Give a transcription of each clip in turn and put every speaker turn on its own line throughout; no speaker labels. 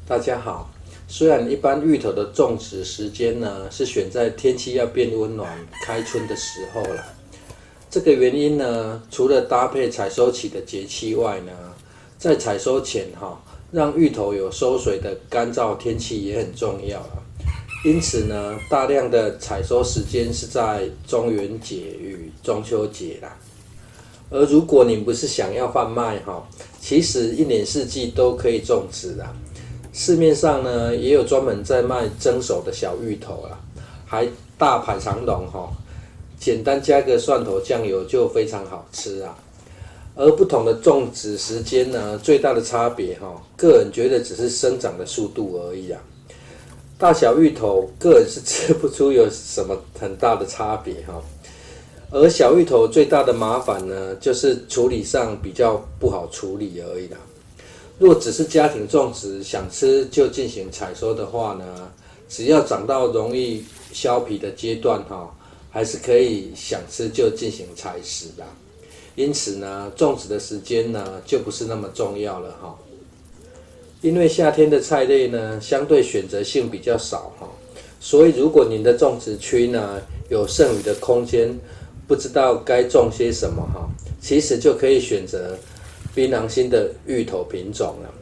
大家好，虽然一般芋头的种植时间呢是选在天气要变温暖、开春的时候啦。这个原因呢，除了搭配采收期的节气外呢，在采收前让芋头有收水的干燥天气也很重要啦。因此呢，大量的采收时间是在中元节与中秋节啦。而如果你不是想要贩卖其实一年四季都可以种植啦。市面上呢也有专门在卖蒸熟的小芋头啦，还大排长龙简单加个蒜头酱油就非常好吃啊。而不同的种植时间呢，最大的差别个人觉得只是生长的速度而已啊。大小芋头个人是吃不出有什么很大的差别而小芋头最大的麻烦呢，就是处理上比较不好处理而已啦。若只是家庭种植，想吃就进行采收的话呢，只要长到容易削皮的阶段还是可以想吃就进行采食啦。因此呢，种植的时间呢就不是那么重要了因为夏天的菜类呢相对选择性比较少所以如果您的种植区呢有剩余的空间，不知道该种些什么其实就可以选择槟榔心的芋头品种了。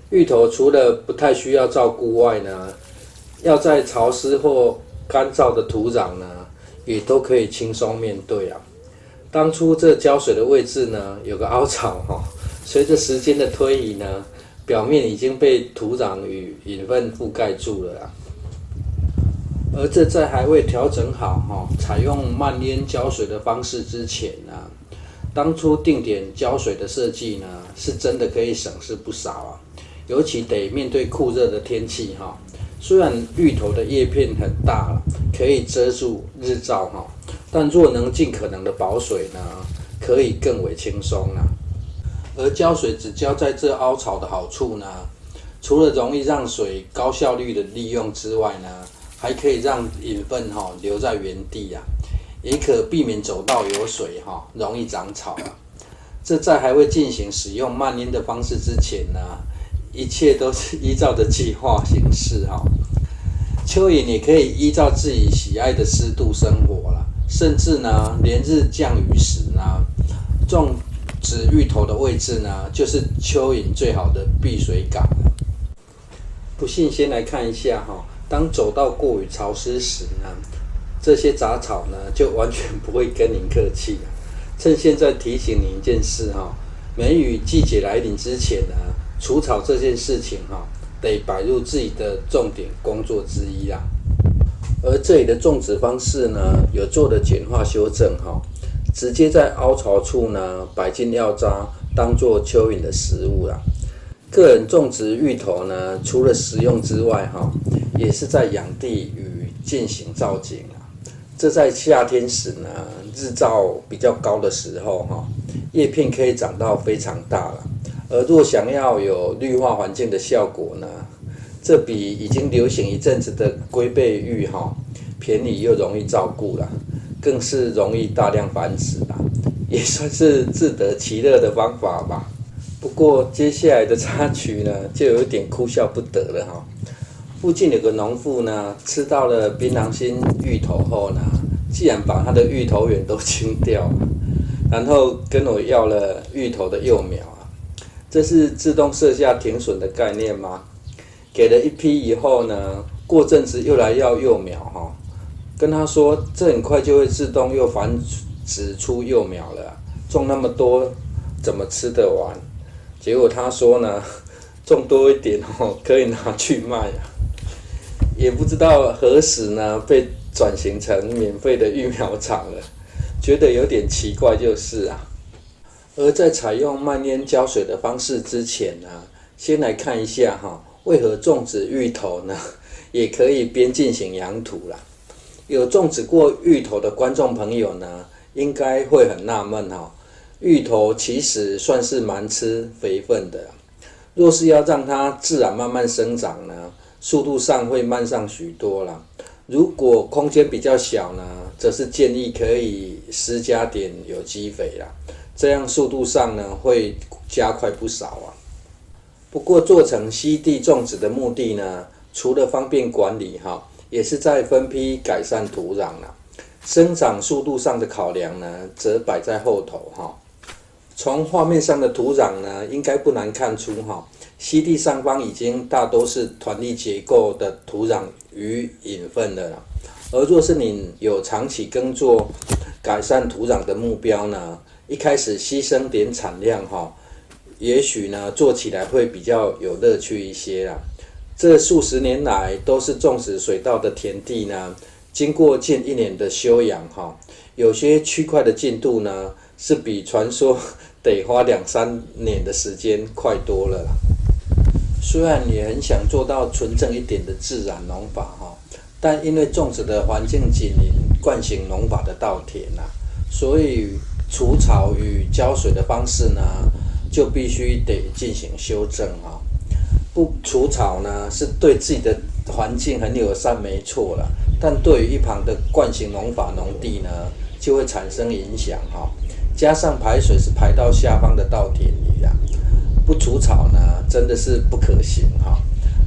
芋头除了不太需要照顾外呢，要在潮湿或干燥的土壤呢，也都可以轻松面对啊。当初这浇水的位置呢，有个凹槽随着时间的推移呢，表面已经被土壤与养分覆盖住了而这在还未调整好采用慢淹浇水的方式之前呢，当初定点浇水的设计呢，是真的可以省事不少啊。尤其得面对酷热的天气虽然芋头的叶片很大可以遮住日照但若能尽可能的保水呢，可以更为轻松啦。而浇水只浇在这凹槽的好处呢，除了容易让水高效率的利用之外呢，还可以让养分留在原地啊，也可避免走道有水容易长草啊。这在还未进行使用慢淹的方式之前呢，一切都是依照着计划行事蚯蚓也可以依照自己喜爱的湿度生活啦，甚至呢，连日降雨时呢，种植芋头的位置呢，就是蚯蚓最好的避水港了。不信先来看一下当走道过于潮湿时呢，这些杂草呢就完全不会跟您客气了。趁现在提醒你一件事梅雨季节来临之前呢，除草这件事情得摆入自己的重点工作之一啦。而这里的种植方式呢，有做了简化修正直接在凹槽处呢摆进药渣，当做蚯蚓的食物啦。个人种植芋头呢，除了食用之外也是在养地与进行造景啦。这在夏天时呢，日照比较高的时候叶片可以长到非常大了。而若想要有绿化环境的效果呢，这比已经流行一阵子的龟背芋便宜又容易照顾啦，更是容易大量繁殖啦，也算是自得其乐的方法吧。不过接下来的插曲呢，就有一点哭笑不得了附近有个农妇呢，吃到了槟榔心芋头后呢，竟然把他的芋头园都清掉了，然后跟我要了芋头的幼苗这是自动设下停损的概念吗？给了一批以后呢，过阵子又来要幼苗跟他说这很快就会自动又繁殖出幼苗了种那么多怎么吃得完？结果他说呢，种多一点可以拿去卖也不知道何时呢被转型成免费的育苗场了，觉得有点奇怪就是而在采用慢淹浇水的方式之前呢，先来看一下为何种植芋头呢也可以边进行养土啦。有种植过芋头的观众朋友呢，应该会很纳闷芋头其实算是蛮吃肥分的，若是要让它自然慢慢生长呢，速度上会慢上许多啦。如果空间比较小呢，则是建议可以施加点有机肥啦，这样速度上呢会加快不少不过做成溪地种植的目的呢，除了方便管理也是在分批改善土壤啦。生长速度上的考量呢，则摆在后头从画面上的土壤呢，应该不难看出溪地上方已经大多是团粒结构的土壤与引粪了啦。而若是你有长期耕作改善土壤的目标呢，一开始牺牲点产量也许呢做起来会比较有乐趣一些啦。这数十年来都是种植水稻的田地呢，经过近1年的休养有些区块的进度呢，是比传说得花2-3年的时间快多了啦。虽然也很想做到纯正一点的自然农法但因为种植的环境紧邻惯性农法的稻田所以除草与浇水的方式呢，就必须得进行修正不除草呢，是对自己的环境很友善没错啦，但对于一旁的惯性农法农地呢，就会产生影响加上排水是排到下方的稻田里啦，不除草呢，真的是不可行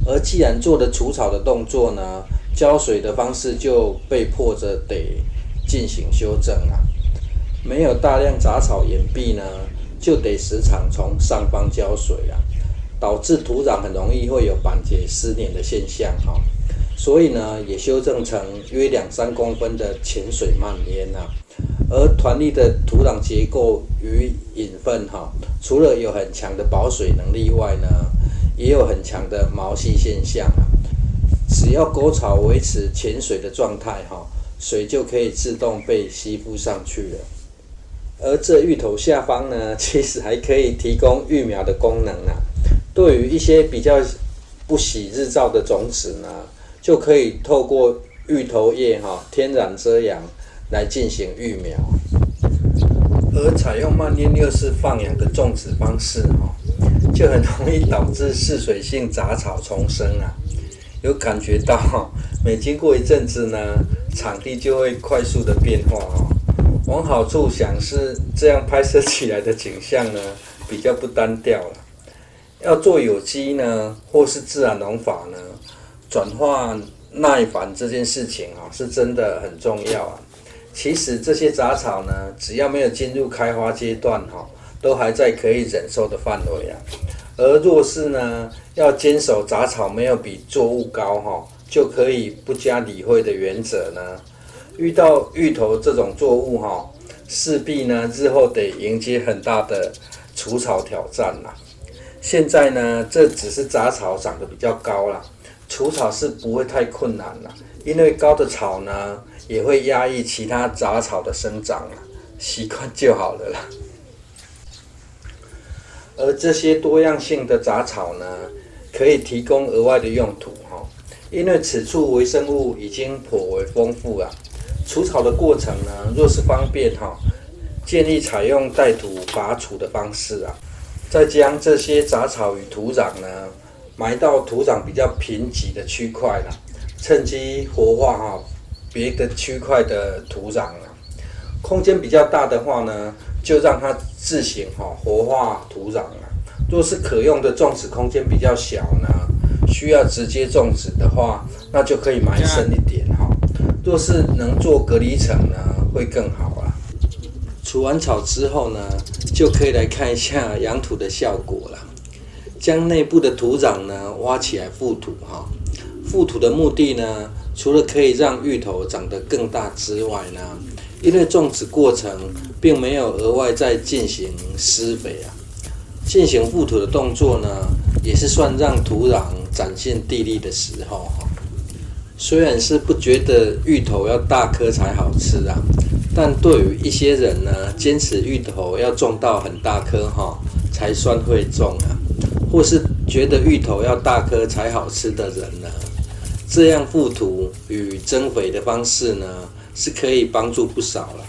而既然做了除草的动作呢，浇水的方式就被迫着得进行修正啦。没有大量杂草掩蔽呢，就得时常从上方浇水导致土壤很容易会有板结湿黏的现象所以呢，也修正成约2-3公分的浅水漫淹而团粒的土壤结构与引粪除了有很强的保水能力外呢，也有很强的毛细现象只要沟槽维持浅水的状态水就可以自动被吸附上去了。而这芋头下方呢，其实还可以提供育苗的功能对于一些比较不喜日照的种子呢，就可以透过芋头叶天然遮阳来进行育苗。而采用蔓延六式放养的种植方式就很容易导致嗜水性杂草丛生有感觉到每经过一阵子呢，场地就会快速的变化往好处想是这样拍摄起来的景象呢，比较不单调了。要做有机呢，或是自然农法呢，转化耐烦这件事情是真的很重要其实这些杂草呢，只要没有进入开花阶段都还在可以忍受的范围而若是呢，要坚守杂草没有比作物高就可以不加理会的原则呢，遇到芋头这种作物势必呢日后得迎接很大的除草挑战啦。现在呢，这只是杂草长得比较高啦，除草是不会太困难啦，因为高的草呢也会压抑其他杂草的生长习惯就好了啦。而这些多样性的杂草呢，可以提供额外的用途因为此处微生物已经颇为丰富除草的过程呢，若是方便建议采用带土拔除的方式再将这些杂草与土壤呢埋到土壤比较贫瘠的区块趁机活化别的区块的土壤空间比较大的话呢，就让它自行活化土壤若是可用的种植空间比较小呢，需要直接种植的话，那就可以埋深一点若是能做隔离层呢，会更好除完草之后呢，就可以来看一下养土的效果了。将内部的土壤呢挖起来覆土覆土的目的呢，除了可以让芋头长得更大之外呢，因为种植过程并没有额外再进行施肥进行覆土的动作呢，也是算让土壤展现地力的时候虽然是不觉得芋头要大颗才好吃但对于一些人呢，坚持芋头要种到很大颗才算会种或是觉得芋头要大颗才好吃的人呢，这样覆土与增肥的方式呢，是可以帮助不少了。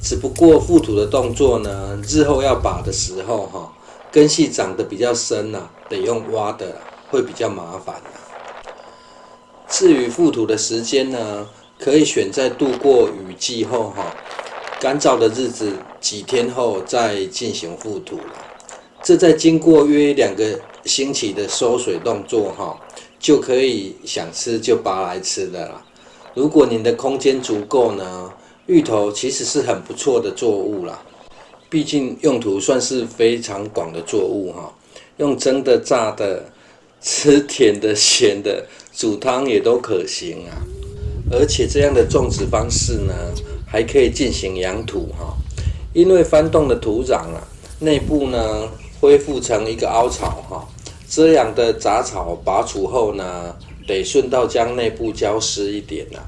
只不过覆土的动作呢，日后要拔的时候根系长得比较深得用挖的会比较麻烦至于覆土的时间呢，可以选在度过雨季后干燥的日子几天后再进行覆土这在经过约2个兴起的收水动作哈，就可以想吃就拔来吃的啦。如果您的空间足够呢，芋头其实是很不错的作物啦。毕竟用途算是非常广的作物哈，用蒸的、炸的、吃甜的、咸的、煮汤也都可行啊。而且这样的种植方式呢，还可以进行养土哈，因为翻动的土壤啊，内部呢恢复成一个凹槽哈，这样的杂草拔除后呢，得顺道将内部浇湿一点啊，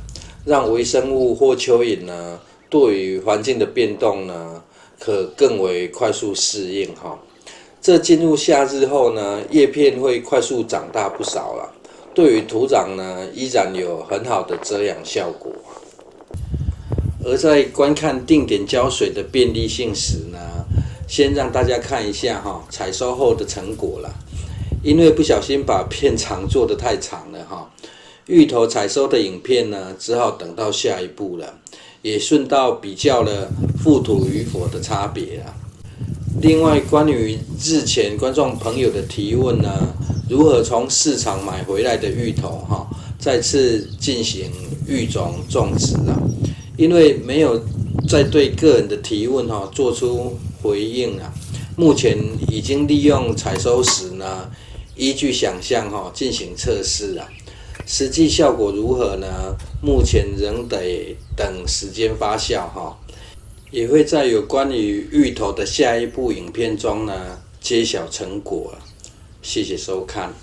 让微生物或蚯蚓呢，对于环境的变动呢，可更为快速适应哈。这进入夏日后呢，叶片会快速长大不少了，对于土壤呢，依然有很好的遮阳效果。而在观看定点浇水的便利性时呢，先让大家看一下采收后的成果啦。因为不小心把片长做得太长了哈，芋头采收的影片呢，只好等到下一步了，也顺道比较了覆土与否的差别啦。另外，关于日前观众朋友的提问呢，如何从市场买回来的芋头再次进行育种种植啊？因为没有在对个人的提问做出回应啊，目前已经利用采收时呢，依据想象进行测试啊，实际效果如何呢？目前仍得等时间发酵也会在有关于芋头的下一部影片中呢揭晓成果。谢谢收看。